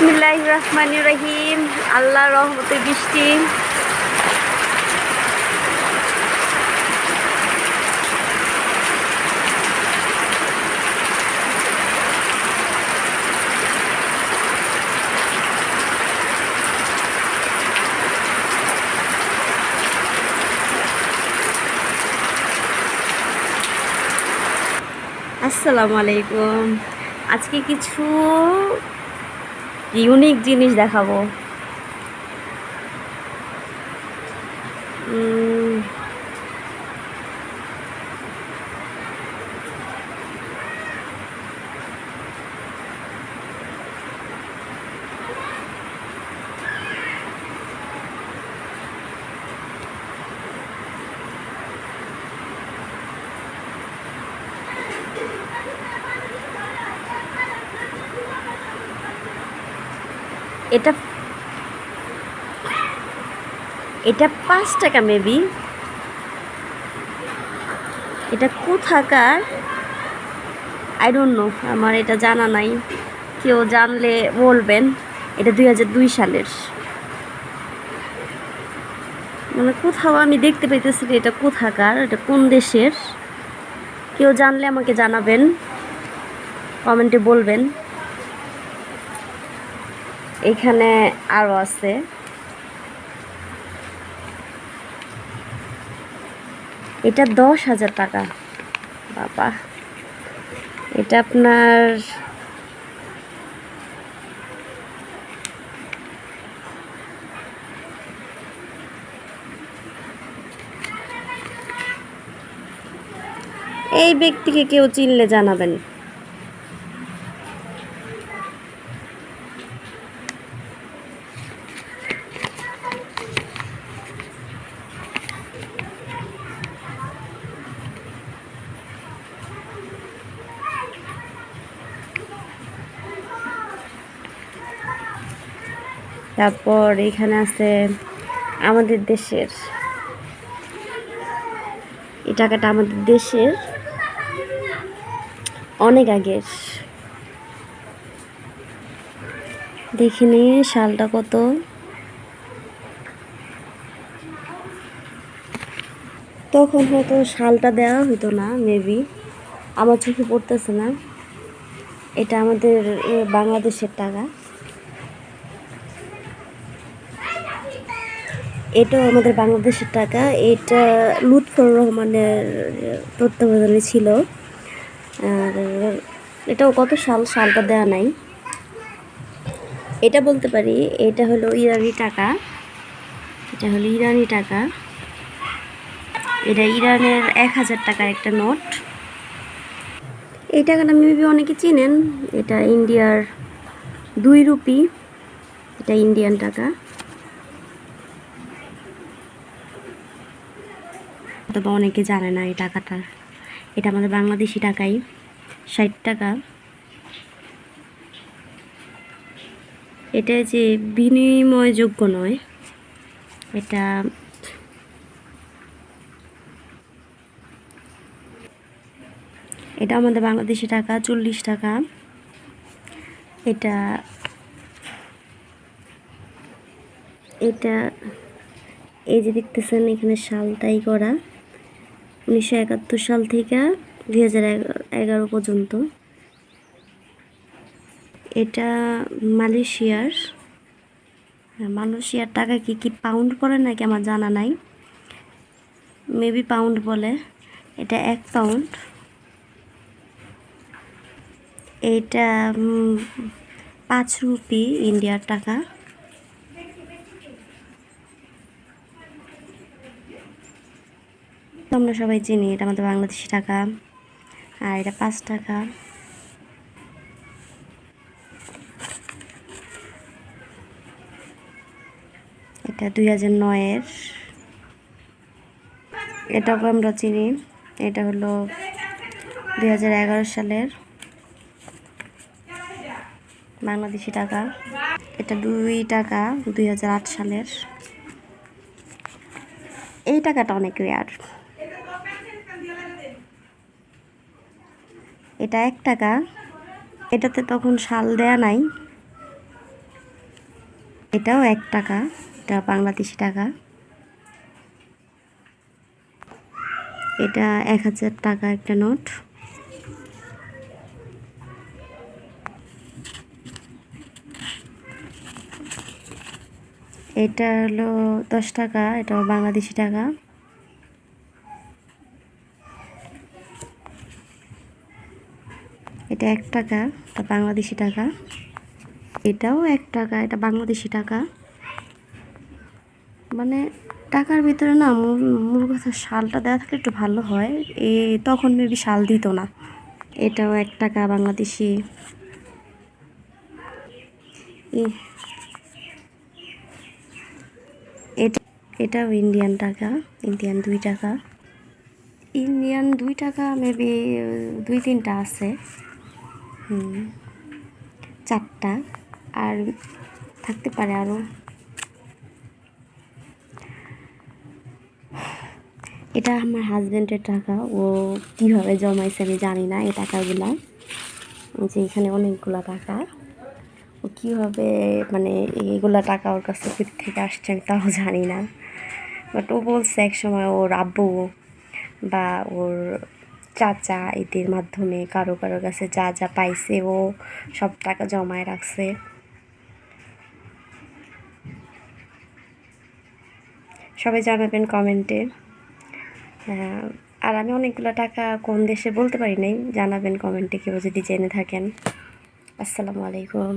বিসমিল্লাহির রহমানির রহিম। আল্লাহর রহমতের বৃষ্টি। আসসালামু আলাইকুম। আজকে কিছু ইউনিক জিনিস দেখাবো। এটা এটা 5 টাকা মেবি। এটা কোথাকার আই ডোন্ট নো, আমার এটা জানা নাই। কেউ জানলে বলবেন। এটা 2002 সালের, মানে কোথাও আমি দেখতে পাইতেছি এটা কোথাকার, এটা কোন দেশের। কেউ জানলে আমাকে জানাবেন, কমেন্টে বলবেন। এখানে আরও আছে। এটা 10,000 টাকা। বাবা, এটা আপনার এই ব্যক্তিকে কেউ চিনলে জানাবেন। তারপর এখানে আছে আমাদের দেশের। এই টাকাটা আমাদের দেশের অনেক আগের। দেখিনি সালটা কত। তখন হয়তো সালটা দেওয়া হইতো না, মেবি আমার চোখে পড়তেছে না। এটা আমাদের বাংলাদেশের টাকা। এটাও আমাদের বাংলাদেশের টাকা। এটা লুৎফর রহমানের তত্ত্বাবধানে ছিল। আর এটাও কত সালটা দেওয়া নাই। এটা বলতে পারি এটা হলো ইরানি টাকা। এটা হলো ইরানি টাকা। এটা ইরানের 1000 টাকার একটা নোট। এই টাকাটা মেবি অনেকে চিনেন। এটা ইন্ডিয়ার 2 রুপি। এটা ইন্ডিয়ান টাকা। তবে অনেকে জানে না এই টাকাটা। এটা আমাদের বাংলাদেশি টাকাই, 60 টাকা। এটা যে বিনিময়যোগ্য নয়, এটা এটা আমাদের বাংলাদেশি টাকা, 40 টাকা। এটা এটা এই যে দেখতেছেন এখানে সালটাই করা 1971 সাল থেকে 2011 পর্যন্ত। এটা মালয়েশিয়ার টাকা কি পাউন্ড বলে নাকি আমার জানা নাই, মেবি পাউন্ড বলে। এটা 1 পাউন্ড। এটা 5 রুপি ইন্ডিয়ার টাকা। আমরা সবাই চিনি এটা আমাদের বাংলাদেশি টাকা। আর এটা 5 টাকা। এটা 2009-এর। এটাও আমরা চিনি। এটা হলো 2011 সালের বাংলাদেশি টাকা। এটা 2 টাকা, 2008 সালের। এই টাকাটা অনেক রেয়ার। এটা 1 টাকা। এটাতে তখন সাল দেয়া নাই। এটাও 1 টাকা, এটা বাংলাদেশি টাকা। এটা 1000 টাকা একটা নোট। এটা হলো 10 টাকা, এটাও বাংলাদেশি টাকা। এটা 1 টাকা, এটা বাংলাদেশি টাকা। এটাও 1 টাকা, এটা বাংলাদেশি টাকা। মানে টাকার ভিতরে না মূল কথা সালটা দেওয়া থাকলে একটু ভালো হয়, তখন মেবি সাল দিত না। এটাও 1 টাকা বাংলাদেশি। এটাও ইন্ডিয়ান টাকা, ইন্ডিয়ান 2 টাকা। ইন্ডিয়ান 2 টাকা মেবি 2-3টা আছে, 4টা, আর থাকতে পারে আরও। এটা আমার হাজব্যান্ডের টাকা, ও কীভাবে জমাইছে আমি জানি না এই টাকাগুলা। যে এখানে অনেকগুলা টাকা, ও কীভাবে মানে এইগুলা টাকা ওর কাছ থেকে আসছে আমি তাও জানি না। বাট ও বলছে এক সময় ওর আব্বু বা ওর চাচা এদের মাধ্যমে কারো কাছে যা যা পাইছে ও সব টাকা জমায় রাখছে। সবাই জানাবেন কমেন্টে। আর আমি অনেকগুলো টাকা কোন দেশে বলতে পারি নাই, জানাবেন কমেন্টে কেউ যদি জেনে থাকেন। আসসালামু আলাইকুম।